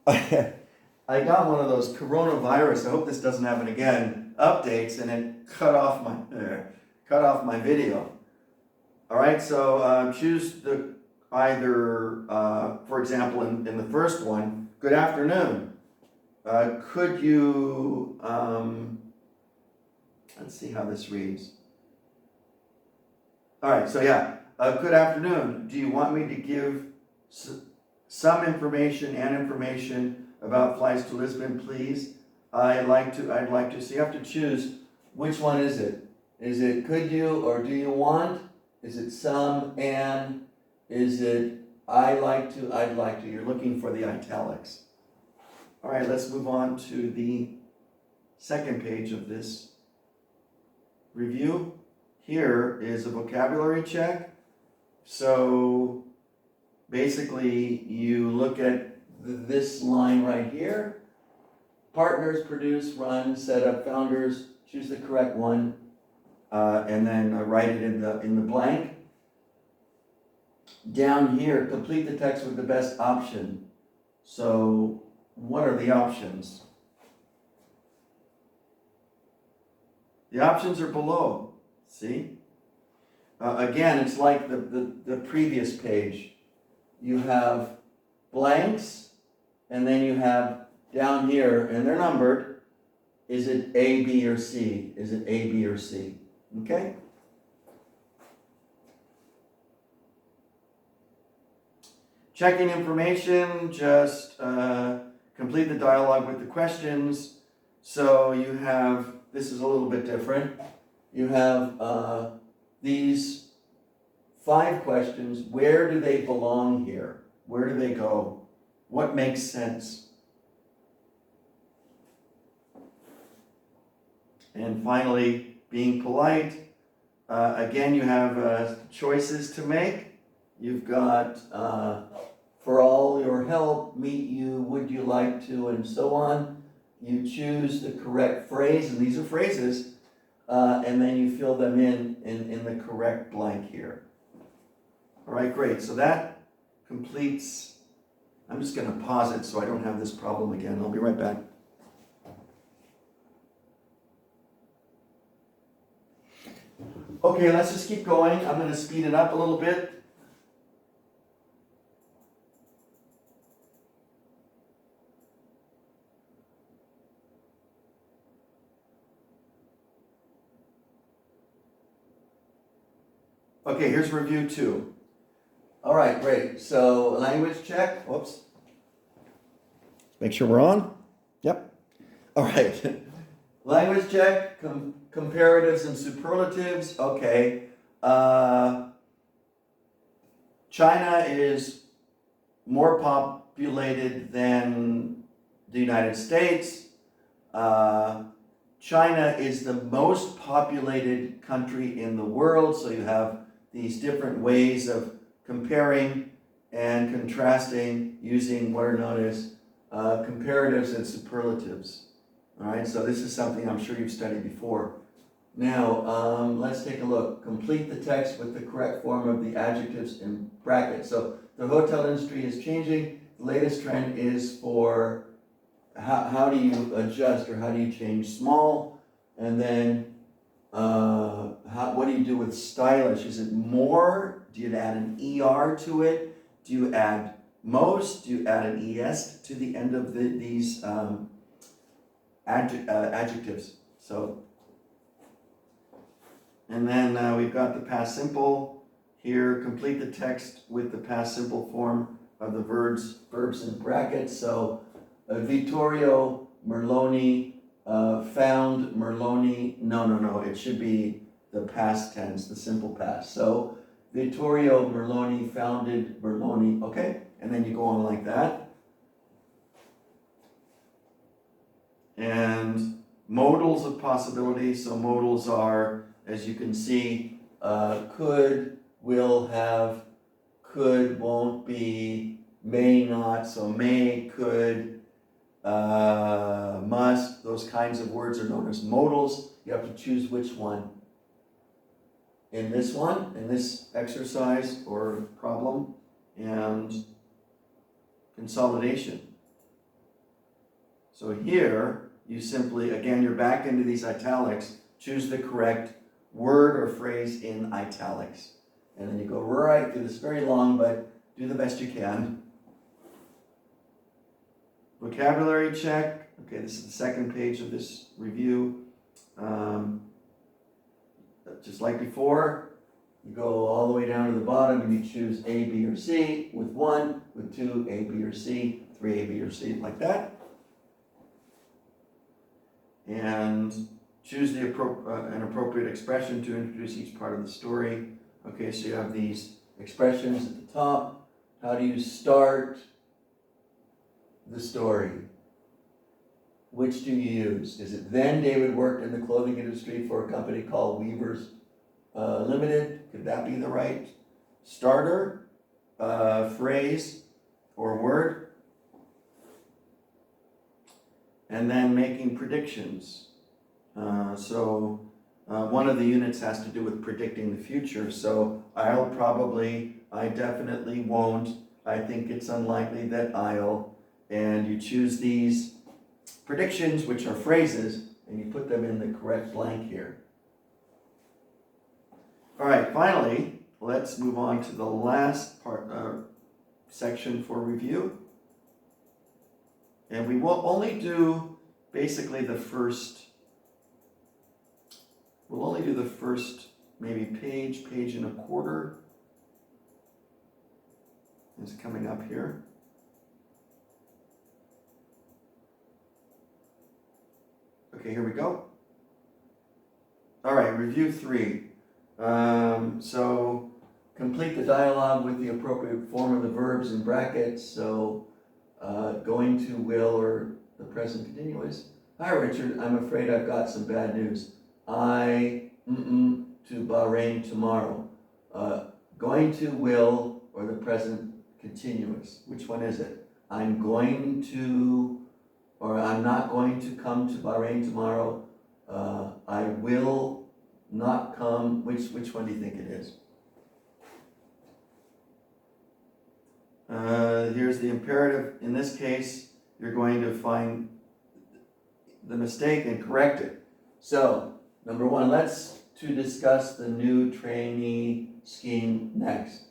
I got one of those coronavirus, I hope this doesn't happen again, updates, and it cut off my video. All right, so choose the either, for example, in the first one, good afternoon. Could you, let's see how this reads. All right, so yeah, good afternoon. Do you want me to give some information and information about flights to Lisbon, please? I'd like to. So you have to choose which one is it. Is it could you or do you want? Is it some and? Is it I'd like to? You're looking for the italics. All right, let's move on to the second page of this review. Here is a vocabulary check. So basically you look at this line right here. Partners, produce, run, set up, founders, choose the correct one, and then write it in the blank. Down here, complete the text with the best option. So what are the options? The options are below, see? Again, it's like the previous page. You have blanks, and then you have down here, and they're numbered. Is it A, B, or C? Is it A, B, or C? Okay? Checking information, just complete the dialogue with the questions. So you have, this is a little bit different. You have these 5 questions. Where do they belong here? Where do they go? What makes sense? And finally, being polite. Again, you have choices to make. You've got for all your help, meet you, would you like to, and so on. You choose the correct phrase, and these are phrases, and then you fill them in the correct blank here. All right, great. So that completes. I'm just going to pause it so I don't have this problem again. I'll be right back. Okay, let's just keep going. I'm going to speed it up a little bit. Okay, here's review 2. All right, great. So language check. Whoops. Make sure we're on. Yep. All right. Language check, comparatives and superlatives. Okay. China is more populated than the United States. China is the most populated country in the world, so you have these different ways of comparing and contrasting using what are known as comparatives and superlatives. All right, so this is something I'm sure you've studied before. Now, let's take a look. Complete the text with the correct form of the adjectives in brackets. So the hotel industry is changing. The latest trend is for how do you adjust or how do you change small? And then what do you do with stylish? Is it more? Do you add an ER to it? Do you add most? Do you add an ES to the end of these adjectives? So, and then we've got the past simple here. Complete the text with the past simple form of the verbs in brackets. So Vittorio Merloni found Merloni. No, it should be the past tense, the simple past. So Vittorio Merloni founded Merloni. Okay, and then you go on like that. And modals of possibility. So modals are, as you can see, could, will have, could, won't be, may not. So may, could, must, those kinds of words are known as modals. You have to choose which one. In this one, in this exercise or problem, and consolidation. So here, you simply, again, you're back into these italics, choose the correct word or phrase in italics. And then you go right through this, very long, but do the best you can. Vocabulary check. Okay, this is the second page of this review. Just like before, you go all the way down to the bottom and you choose A, B, or C with 1, with 2, A, B, or C, 3, A, B, or C, like that. And choose the an appropriate expression to introduce each part of the story. Okay, so you have these expressions at the top. How do you start the story? Which do you use? Is it then David worked in the clothing industry for a company called Weavers Limited? Could that be the right starter, phrase, or word? And then making predictions. One of the units has to do with predicting the future. So I definitely won't, I think it's unlikely that I'll, and you choose these predictions, which are phrases, and you put them in the correct blank here. All right, finally, let's move on to the last part, section for review. And we will only do basically the first, maybe page and a quarter. It's coming up here. Okay, here we go. All right, review 3. So complete the dialogue with the appropriate form of the verbs in brackets. So going to, will, or the present continuous. Hi Richard, I'm afraid I've got some bad news. To Bahrain tomorrow. Going to, will, or the present continuous. Which one is it? I'm going to, or I'm not going to come to Bahrain tomorrow. I will not come. Which one do you think it is? Here's the imperative. In this case, you're going to find the mistake and correct it. So, number 1, let's discuss the new trainee scheme next.